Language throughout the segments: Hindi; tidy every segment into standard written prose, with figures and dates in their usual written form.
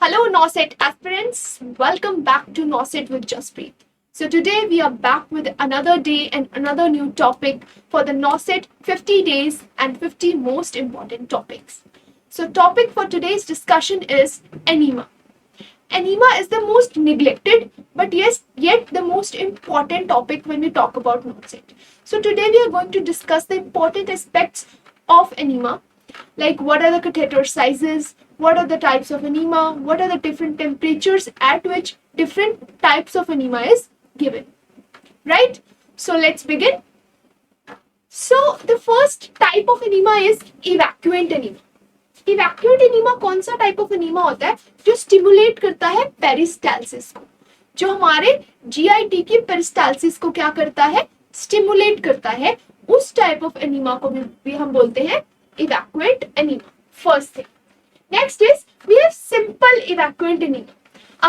Hello, NOSET aspirants. Welcome back to NOSET with Jaspreet. So, today we are back with another day and another new topic for the NOSET 50 days and 50 most important topics. So, topic for today's discussion is anemia. Anemia is the most neglected, but yes, yet the most important topic when we talk about NOSET. So, today we are going to discuss the important aspects of anemia, like what are the catheter sizes, what are the types of anemia, what are the different temperatures at which different types of anemia is given. Right? So let's begin. So the first type of anemia is evacuant anemia. Evacuate enema कौन सा टाइप ऑफ एनीमा होता है जो स्टिमुलेट करता है पेरिस्टाल्सिस को, जो हमारे जीआईटी की पेरिस्टाल्सिस को क्या करता है, स्टिमुलेट करता है. उस टाइप ऑफ एनीमा को भी हम बोलते हैं evacuate enema. First thing. Next is we have simple evacuant enema.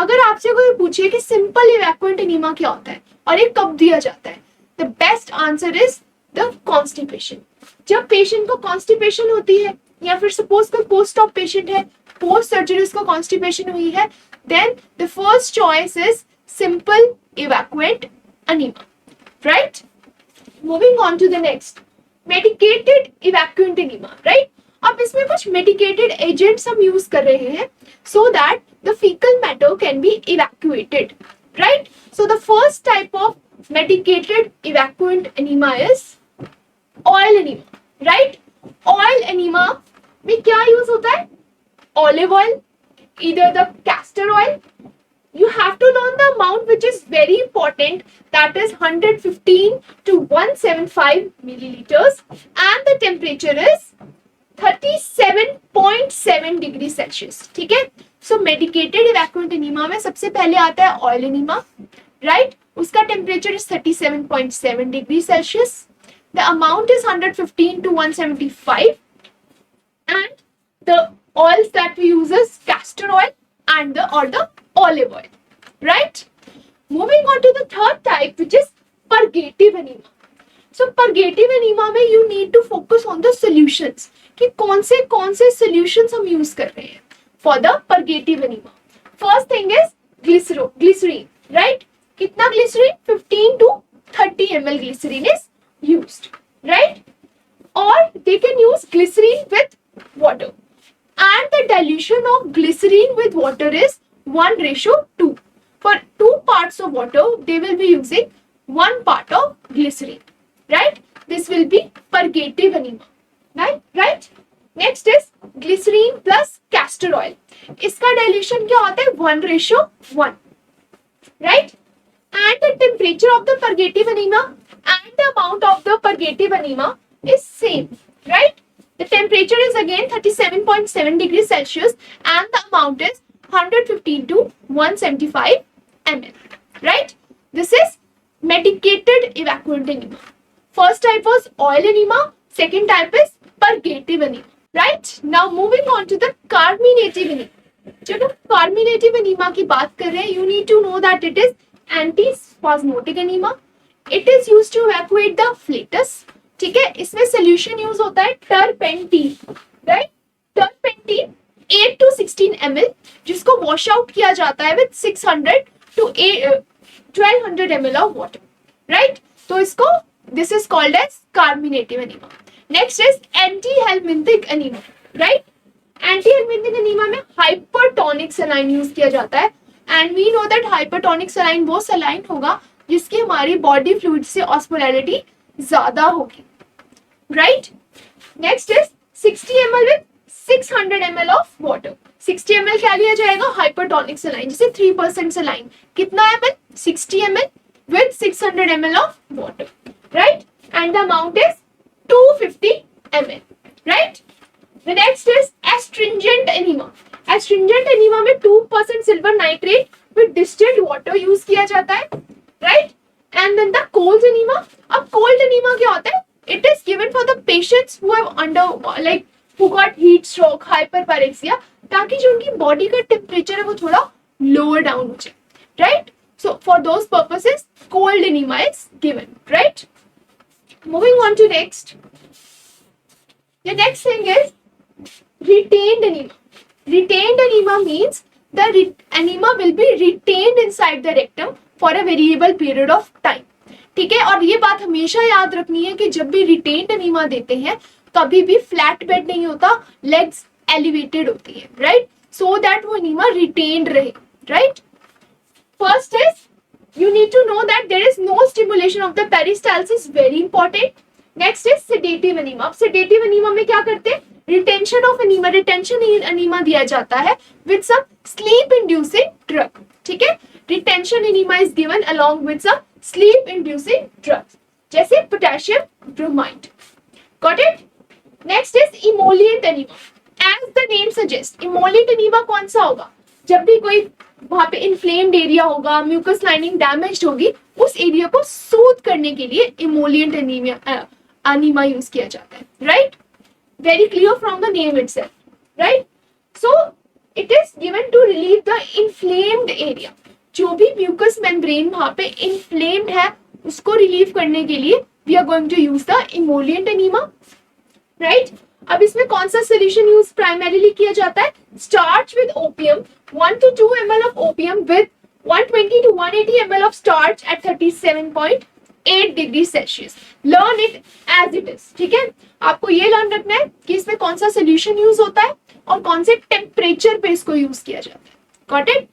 अगर आपसे कोई पूछे कि सिंपल इवैक्यूएंट एनीमा क्या होता है और ये कब दिया जाता है, the best answer is the constipation. जब पेशेंट को कॉन्स्टिपेशन होती है या फिर सपोज कोई पोस्ट ऑप पेशेंट है, पोस्ट सर्जरी उसको कॉन्स्टिपेशन हुई है, then the first choice is simple evacuant enema. Right? Moving on to the next, medicated evacuant enema. Right? अब इसमें कुछ मेडिकेटेड एजेंट्स हम यूज कर रहे हैं so that the faecal matter can be evacuated. Right? So the first type of medicated evacuant enema is oil enema. Right? Oil enema में क्या यूज होता है? Olive oil, either the castor oil. You have to learn the amount which is very important, that is 115 to 175 milliliters, and the temperature is 37.7 degree Celsius. ठीक है? सो मेडिकेटेड इवैक्यूएंट एनीमा में सबसे पहले आता है ऑयल एनीमा. राइट? उसका temperature is 37.7 degree Celsius. The amount is 115 to 175, and the oils that we use is castor oil and the olive oil. Right? Moving on to the third type, which is purgative anemia. So purgative anemia में you need to focus on the solutions, कि कौन से solutions हम use कर रहे हैं for the purgative anemia. First thing is glycerine. Right? कितना glycerine? 15 to 30 ml glycerine is used, right? Or they can use glycerine with water, and the dilution of glycerine with water is 1:2. For 2 parts of water they will be using 1 part of glycerine. Right? This will be purgative anemia. Right? Next is glycerine plus castor oil. इसका dilution क्या होता है? 1:1. Right? And the temperature of the purgative anemia and the amount of the purgative anemia is same. Right? The temperature is again 37.7 degrees Celsius and the amount is 115 to 175 ml. Right? This is medicated evacuant anemia. First type was oil anemia. Second type is purgative anemia. Right? Now moving on to the carminative anemia. जब हम carminative anemia की बात कर रहे हैं, you need to know that it is antispasmodic anemia. It is used to evacuate the flatus. ठीक है? इसमें सोल्यूशन यूज होता है turpentine. Right? Turpentine 8 to 16 ml, जिसको वॉश आउट किया जाता है विद 600 to 1200 ml of water. Right? तो इसको this is called as carminative enema. Next is anti helminthic enema. Right? Anti helminthic enema में हाइपरटोनिक सलाइन यूज किया जाता है, and we know that hypertonic saline वो सलाइन होगा जिसकी हमारी बॉडी फ्लूइड से ऑस्मोलैरिटी ज्यादा होगी. Right? Next is 60 ml with 600 ml of water. 60 ml क्या लिया जाएगा? हाइपरटोनिक सलाइन, जैसे 3% सलाइन. कितना ml? 60 ml with 600 ml of water. Right? And the amount is 250 ml. Right? The next is astringent enema. Astringent enema में 2% silver nitrate with distilled water use किया जाता है. Right? And then the cold anemia. अब cold anemia क्या होता है? It is given for the patients who have who got heat stroke, hyperpyrexia, ताकि जो उनकी बॉडी का टेम्परेचर है वो थोड़ा लोअर डाउन हो जाए. Right? So for those purposes cold anemia is given. Right? Moving on to next. The next thing is retained anemia. Retained anemia means the enema will be retained inside the rectum for a variable period of time. ठीक है, और ये बात हमेशा याद रखनी है कि जब भी रिटेन्ड एनीमा देते हैं कभी भी फ्लैट बेड नहीं होता, लेग्स एलिवेटेड होती है, राइट, सो दैट वो एनीमा रिटेन्ड रहे, right. First is you need to know that there is no stimulation of the peristalsis, very important. Next is sedative anemia. अब sedative anemia में क्या करते हैं, retention of anemia, retention anemia दिया जाता है with some sleep inducing drug. ठीक है, retention anemia is given along with some sleep inducing drugs जैसे potassium bromide. Got it? Next is emollient anemia. As the name suggests, emollient anemia कौन सा होगा, जब भी कोई वहां पे इन्फ्लेम्ड एरिया होगा, म्यूकस लाइनिंग डैमेज्ड होगी, उस एरिया को सूद करने के लिए इमोलिएंट एनीमा यूज किया जाता है, right. Very clear from the name itself, right. So it is given to relieve the inflamed area. जो भी म्यूकस मेम्ब्रेन वहां पे इन्फ्लेम्ड है उसको रिलीव करने के लिए we are going to use the emollient enema, right. अब इसमें कौन सा सोल्यूशन यूज प्राइमरीली किया जाता है, starch with opium, 1 to 2 ml of opium with 120 to 180 ml of starch at 37.8 degrees Celsius. Learn it as it is. ठीक है, आपको ये लर्न रखना है कि इसमें कौन सा सोल्यूशन यूज होता है और कौन से टेम्परेचर पे इसको यूज किया जाता है. Got it?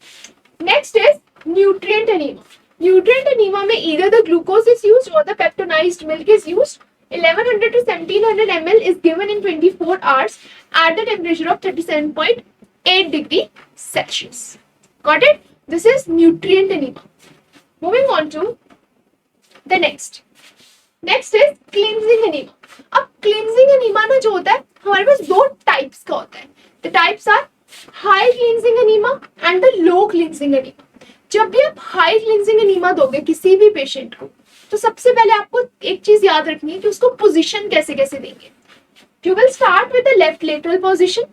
Next is nutrient anemia. Nutrient anemia में either the glucose is used or the peptonized milk is used. 1100 to 1700 ml is given in 24 hours at the temperature of 37.8 degree Celsius. Got it? This is nutrient anemia. Moving on to the next. Next is cleansing anemia. अब cleansing anemia ना जो होता है हमारे पास दो टाइप्स का होता है. The types are high cleansing anemia and the low cleansing anemia. जब भी आप high cleansing anemia दोगे किसी भी पेशेंट को तो सबसे पहले आपको एक चीज याद रखनी है कि उसको पोजीशन कैसे कैसे देंगे. You will start with the left lateral position,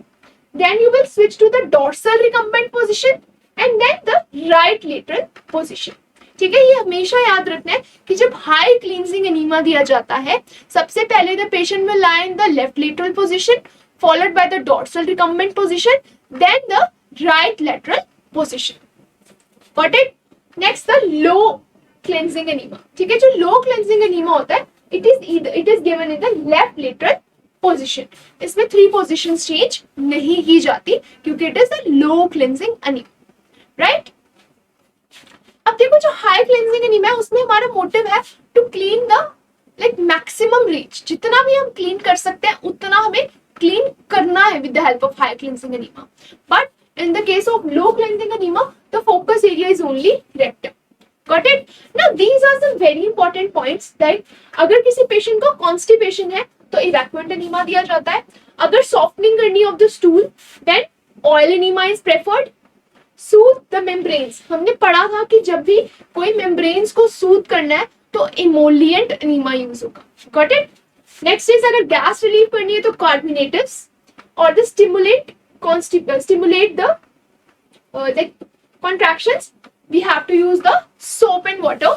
then you will switch to the dorsal recumbent position and then the right lateral position. ठीक है, ये हमेशा याद रखना है कि जब हाई क्लींजिंग एनीमा दिया जाता है सबसे पहले the patient will lie in the left lateral position followed by the dorsal recumbent position then the right lateral position. Got it? Next the low cleansing enema. ठीक है, जो लो क्लेंजिंग एनीमा होता है it is given in the left lateral position. इसमें 3 पोजीशन चेंज नहीं की जाती क्योंकि it is the low cleansing enema, right. अब देखो जो हाई क्लेंजिंग एनीमा है उसमें हमारा मोटिव है to clean the like maximum reach. जितना भी हम क्लीन कर सकते हैं उतना हमें क्लीन करना है with the help of high cleansing enema. But in the case of low cleansing enema the focus area is only rectum. Got it? Now these are some very important points that अगर किसी पेशेंट को कॉन्स्टिपेशन है तो इवैक्यूएंट एनीमा दिया जाता है. अगर सॉफ्टनिंग करनी of the stool then oil enema is preferred. Soothe the membranes, हमने पढ़ा था कि जब भी कोई मेम्ब्रेन्स को सूद करना है तो इमोलिएंट एनीमा यूज होगा. Got it? नेक्स्ट इज अगर गैस रिलीव करनी है तो कार्बोनेटिव्स और the stimulate the contractions we have to use the soap and water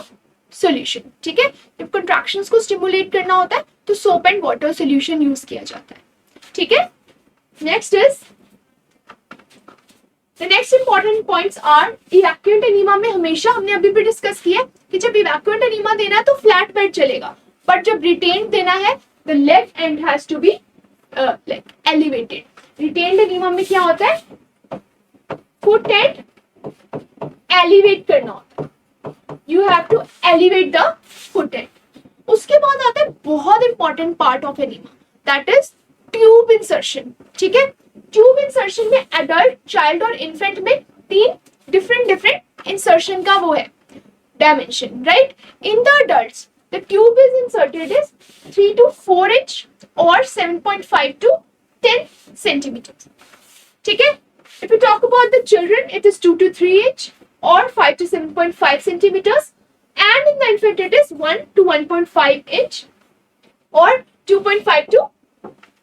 solution. ठीक है, जब contractions को stimulate करना होता है तो soap and water solution use किया जाता है. ठीक है, next is the next important points are evacuant anemia में हमेशा हमने अभी भी डिस्कस किया कि जब evacuant anemia देना है तो फ्लैट बेड चलेगा, बट जब retained देना है the left end has to be like elevated. retained anemia में क्या होता है, foot end एलिवेट करना होता है. You have to elevate the foot end. उसके बाद आता है बहुत important part of enema that is tube insertion. ठीक है, ट्यूब इंसर्शन में एडल्ट, चाइल्ड और इन्फेंट में 3 डिफरेंट इंसर्शन का वो है dimension, right. In the adults the tube is inserted is 3 to 4 inch और 7.5 to 10 centimeters. ठीक है, if you talk about the children it is 2 to 3 inch or 5 to 7.5 centimeters, and in the infant it is 1 to 1.5 inch or 2.5 to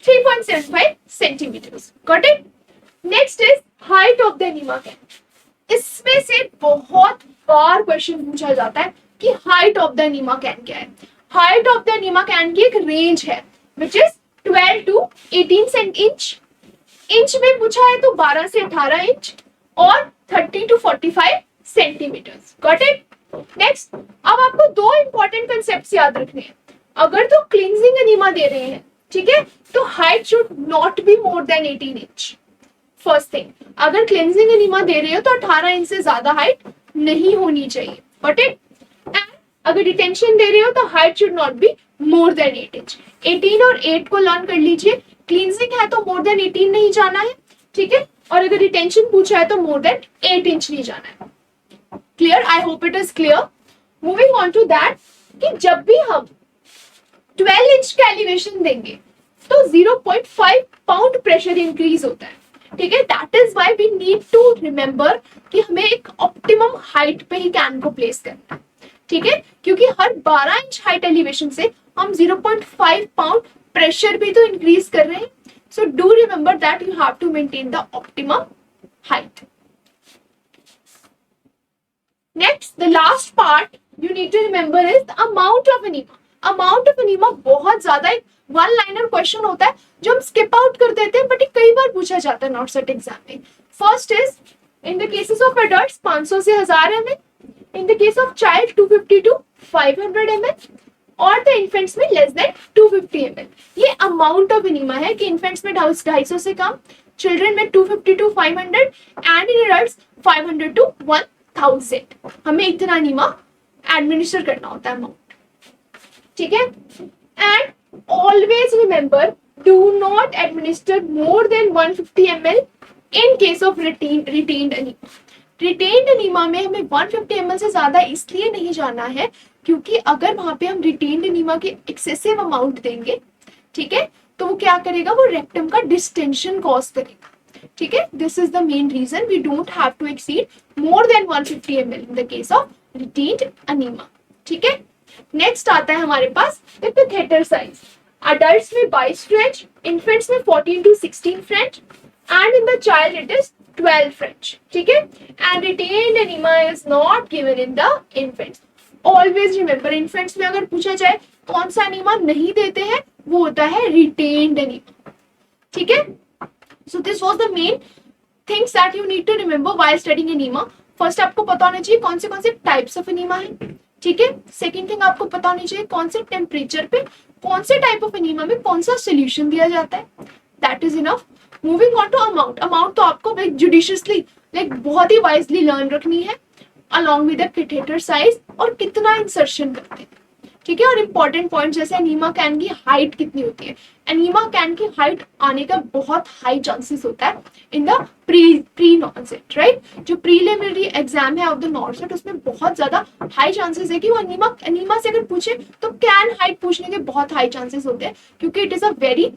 3.75 centimeters. Got it? Next is height of the anemia can. इसमें से बहुत बार क्वेश्चन पूछा जाता है कि height of the anemia can क्या है. Height of the anemia can की एक रेंज है which is 12 to 18 inch. Inch में पूछा है तो 12 से 18 इंच और 45 सेंटीमीटर्स. Got it? नेक्स्ट, अब आपको दो इंपॉर्टेंट कंसेप्ट्स याद रखने हैं. अगर तो क्लींजिंग एनीमा दे रहे हैं, ठीक है, तो height should not be more than 18 inch. First thing, अगर क्लींजिंग एनीमा दे रहे हो तो 18 इंच से ज्यादा हाइट नहीं होनी चाहिए. Got it? एंड अगर डिटेंशन दे रहे हो तो height should not be more than 8 inch. 18 और 8 को लर्न कर लीजिए. क्लींजिंग है तो मोर देन 18 नहीं जाना है, ठीक है, और अगर डिटेंशन पूछा है तो मोर देन 8 इंच नहीं जाना है. Clear? I hope it is clear. Moving on to that, कि जब भी हम 12 इंच का एलिवेशन देंगे तो 0.5 पाउंड प्रेशर इंक्रीज होता है. ठीक है, that is why we need to remember कि हमें एक ऑप्टिमम हाइट पे ही कैन को प्लेस करना है. ठीक है, क्योंकि हर 12 इंच हाइट एलिवेशन से हम 0.5 पाउंड प्रेशर भी तो इंक्रीज कर रहे हैं. So do remember that you have to maintain the optimum height. Next, the last part you need to remember is the amount of anemia. Amount of anemia बहुत ज्यादा एक वन लाइनर क्वेश्चन होता है जो हम स्किप आउट कर देते हैं, बट ये कई बार पूछा जाता है नॉट सेट एग्जाम में. First is in the cases of adults 500 से 1000 ml, in the case of child 250 to 500 ml, और द इन्फेंट्स में लेस देन 250 ml. ये अमाउंट ऑफ एनीमा है कि इन्फेंट्स में 250 से कम, चिल्ड्रन में 250 to 500 and in adults 500 to 1000. हमें इतना एनीमा एडमिनिस्टर करना होता है अमाउंट. ठीक है, and always remember do not administer more than 150 ml in case of retained enema. Retained enema में हमें 150 ml से ज्यादा इसलिए नहीं जाना है क्योंकि अगर वहां पे हम रिटेन्ड एनीमा के एक्सेसिव अमाउंट देंगे, ठीक है, तो वो क्या करेगा, वो रेक्टम का डिस्टेंशन कॉज करेगा. ठीक है, this is the main reason we don't have to exceed more than 150 ml in the case of retained enema. ठीक है, नेक्स्ट आता है हमारे पास कैथेटर साइज. अडल्ट्स में 22 फ्रेंच, इन्फेंट्स में 14 to 16 French, and in the child it is 12 French. ठीक है, and retained enema is not given in the infants. Always remember, infants में अगर पूछा जाए कौन सा एनीमा नहीं देते हैं, वो होता है रिटेन्ड एनीमा. ठीक है, so this was the main things that you need to remember while studying anemia. First आपको पता होना चाहिए कौन से टाइप्स ऑफ एनीमा है. ठीक है, सेकंड थिंग आपको पता होनी चाहिए कौन से टेम्परेचर पे कौन से टाइप ऑफ एनीमा में कौन सा सोल्यूशन दिया जाता है. That is enough. Moving on to amount. Amount तो आपको लाइक जुडिशियसली, लाइक बहुत ही वाइजली लर्न रखनी है along with the catheter size और कितना इंसर्शन करते हैं. ठीक है, और इंपॉर्टेंट पॉइंट जैसे एनीमा कैन की हाइट कितनी होती है. एनीमा कैन की हाइट आने का बहुत हाई चांसेस होता है इन द प्री नॉनसेट, राइट. जो प्रीलिमिनरी एग्जाम है ऑफ द नॉनसेट, उसमें बहुत ज्यादा हाई चांसेस है कि वो एनीमा से अगर पूछे तो कैन हाइट पूछने के बहुत हाई चांसेस होते हैं, क्योंकि it is a very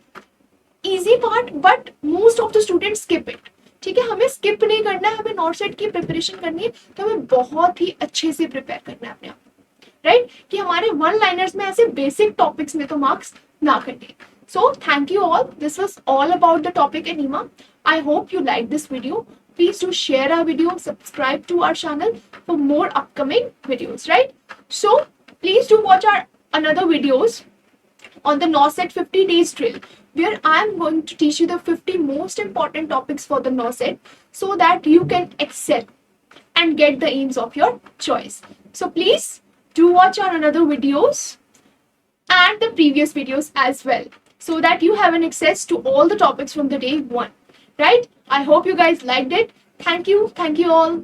easy part but most of the students skip it. ठीक है, हमें स्किप नहीं करना है, हमें नॉनसेट की प्रिपरेशन करनी है, तो हमें बहुत ही अच्छे से प्रिपेयर करना है अपने आप, राइट, कि हमारे वन लाइनर्स में ऐसे बेसिक टॉपिक्स में तो मार्क्स ना कटे. So thank you all. This was all about the topic enema. I hope you like this video. Please do share our video, subscribe to our channel for more upcoming videos, right? So please do watch our another videos on the NOSET 50 days drill, where I am going to teach you the 50 most important topics for the NOSET so that you can excel and get the aims of your choice. So please do watch our another videos and the previous videos as well, so that you have an access to all the topics from the day one, right? I hope you guys liked it. Thank you all.